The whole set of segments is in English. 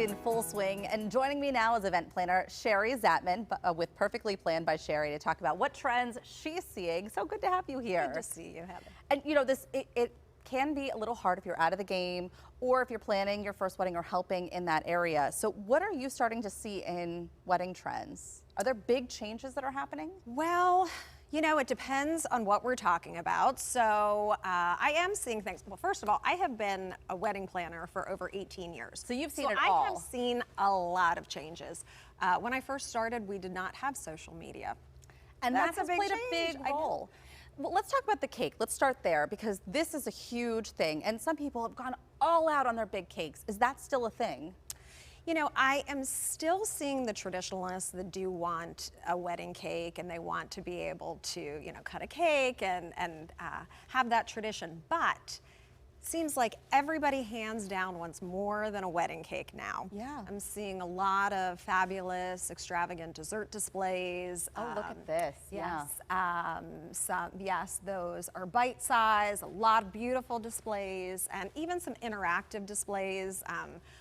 in full swing, and joining me now is event planner Shari Zatman with Perfectly Planned by Shari to talk about what trends she's seeing. So good to have you here. Good to see you, Heather. And you know, it can be a little hard if you're out of the game or if you're planning your first wedding or helping in that area. So what are you starting to see in wedding trends? Are there big changes that are happening? Well, you know, it depends on what we're talking about. So I am seeing things. Well, first of all, I have been a wedding planner for over 18 years. So you've seen it I all. have seen a lot of changes. When I first started, we did not have social media. And That's that has a big played change. a big role. Well, let's talk about the cake. Let's start there because this is a huge thing. And some people have gone all out on their big cakes. Is that still a thing? You know, I am still seeing the traditionalists that do want a wedding cake and they want to be able to, you know, cut a cake and have that tradition. But seems like everybody hands down wants more than a wedding cake now. Yeah. I'm seeing a lot of fabulous, extravagant dessert displays. Oh, look at this. Yeah. Yes, those are bite-sized, a lot of beautiful displays, and even some interactive displays,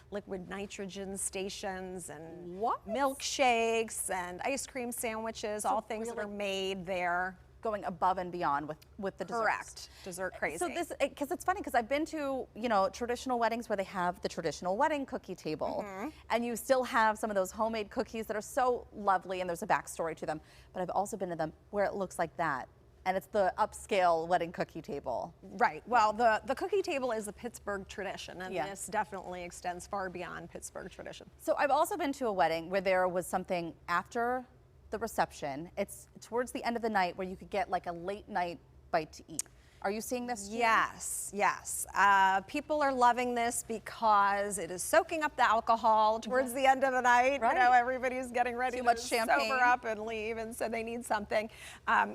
liquid nitrogen stations and milkshakes and ice cream sandwiches, all things that are made there. Going above and beyond with the desserts. Correct. Dessert crazy. So this, because it's funny, because I've been to, you know, traditional weddings where they have the traditional wedding cookie table, and you still have some of those homemade cookies that are so lovely, and there's a backstory to them. But I've also been to them where it looks like that, and it's the upscale wedding cookie table. Right. Well, the cookie table is a Pittsburgh tradition, and this definitely extends far beyond Pittsburgh tradition. So I've also been to a wedding where there was something after the reception. It's towards the end of the night where you could get like a late night bite to eat. Are you seeing this too? Yes, yes. People are loving this because it is soaking up the alcohol towards the end of the night. Right. You know, everybody's getting ready Too to much champagne. sober up and leave, and so they need something.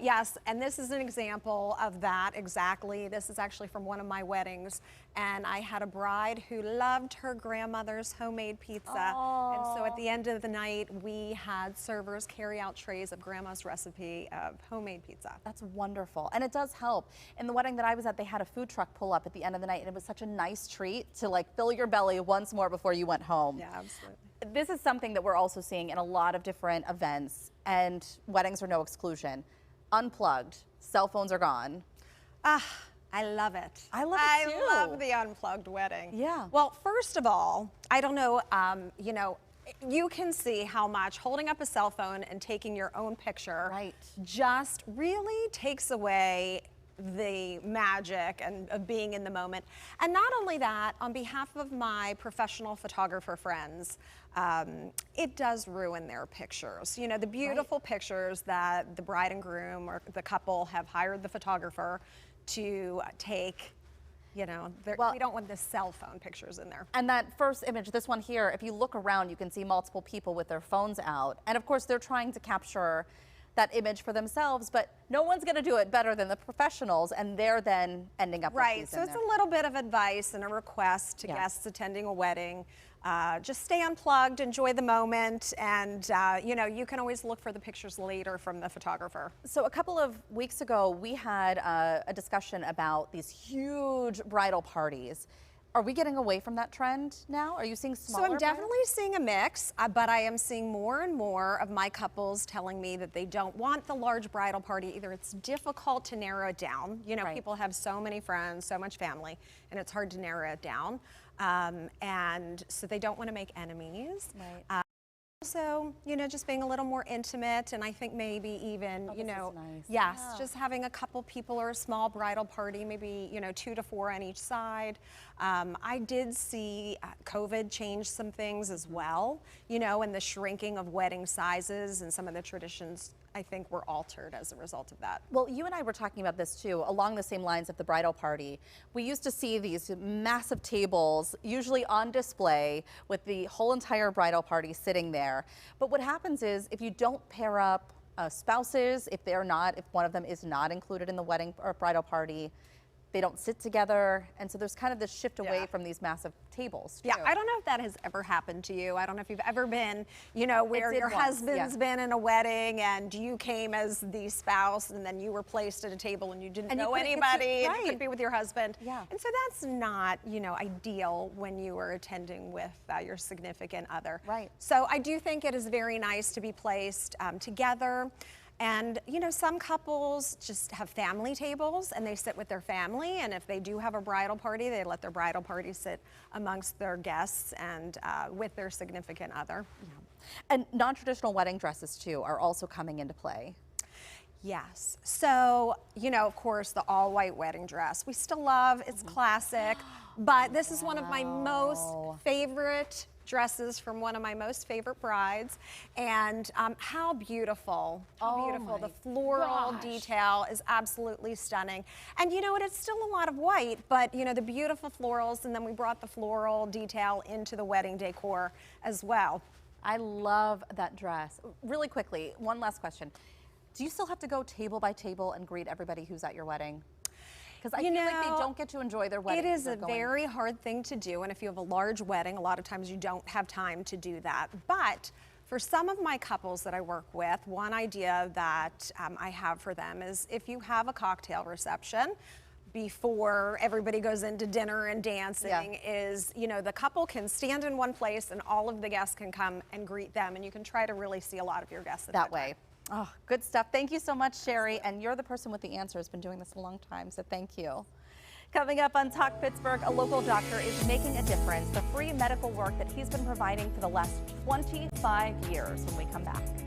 Yes, and this is an example of that exactly. This is actually from one of my weddings, and I had a bride who loved her grandmother's homemade pizza. And so at the end of the night, we had servers carry out trays of grandma's recipe of homemade pizza. That's wonderful, and it does help. In the wedding that I was at, they had a food truck pull up at the end of the night, and it was such a nice treat to like fill your belly once more before you went home. Yeah, absolutely. This is something that we're also seeing in a lot of different events, and weddings are no exclusion. Unplugged, cell phones are gone. I love it. I love it too. I love the unplugged wedding. Yeah. Well, first of all, I don't know, you know, you can see how much holding up a cell phone and taking your own picture just really takes away the magic and of being in the moment. And not only that, on behalf of my professional photographer friends, it does ruin their pictures. You know, the beautiful pictures that the bride and groom or the couple have hired the photographer to take. You know, we don't want the cell phone pictures in there. And that first image, this one here, if you look around, you can see multiple people with their phones out. And of course, they're trying to capture that image for themselves, but no one's going to do it better than the professionals, and they're then ending up with these so in it's there. a little bit of advice and a request to guests attending a wedding. Just stay unplugged, enjoy the moment, and you know, you can always look for the pictures later from the photographer. So a couple of weeks ago, we had a discussion about these huge bridal parties. Are we getting away from that trend now? Are you seeing smaller? So I'm definitely seeing a mix, but I am seeing more and more of my couples telling me that they don't want the large bridal party. Either it's difficult to narrow it down. You know, people have so many friends, so much family, and it's hard to narrow it down. And so they don't want to make enemies. Also, you know, just being a little more intimate, and I think maybe even, you know, just having a couple people or a small bridal party, maybe, you know, 2 to 4 on each side. I did see COVID change some things as well, you know, and the shrinking of wedding sizes and some of the traditions, I think, were altered as a result of that. Well, you and I were talking about this too, along the same lines of the bridal party. We used to see these massive tables, usually on display, with the whole entire bridal party sitting there. But what happens is, if you don't pair up spouses, if one of them is not included in the wedding or bridal party, they don't sit together. And so there's kind of this shift away Yeah. from these massive tables, too. Yeah, I don't know if that has ever happened to you. I don't know if you've ever been, you know, where did your once, husband's yeah. been in a wedding and you came as the spouse and then you were placed at a table and you didn't And you know couldn't get to- anybody and you right. couldn't be with your husband. Yeah. And so that's not, you know, ideal when you are attending with your significant other. Right. So I do think it is very nice to be placed together. And, you know, some couples just have family tables and they sit with their family. And if they do have a bridal party, they let their bridal party sit amongst their guests and with their significant other. And non-traditional wedding dresses, too, are also coming into play. Yes. So, you know, of course, the all-white wedding dress. We still love, it's classic, but this is one of my most favorite dresses from one of my most favorite brides. And how beautiful, The floral detail is absolutely stunning. And you know what, it's still a lot of white, but you know, the beautiful florals, and then we brought the floral detail into the wedding decor as well. I love that dress. Really quickly, one last question. Do you still have to go table by table and greet everybody who's at your wedding? Because I feel like they don't get to enjoy their wedding. It is a very hard thing to do, and if you have a large wedding, a lot of times you don't have time to do that. But for some of my couples that I work with, one idea that I have for them is if you have a cocktail reception before everybody goes into dinner and dancing, is, you know, the couple can stand in one place and all of the guests can come and greet them, and you can try to really see a lot of your guests at that way. Oh, good stuff. Thank you so much, Shari. And you're the person with the answers. Been doing this a long time, so thank you. Coming up on Talk Pittsburgh, a local doctor is making a difference. The free medical work that he's been providing for the last 25 years when we come back.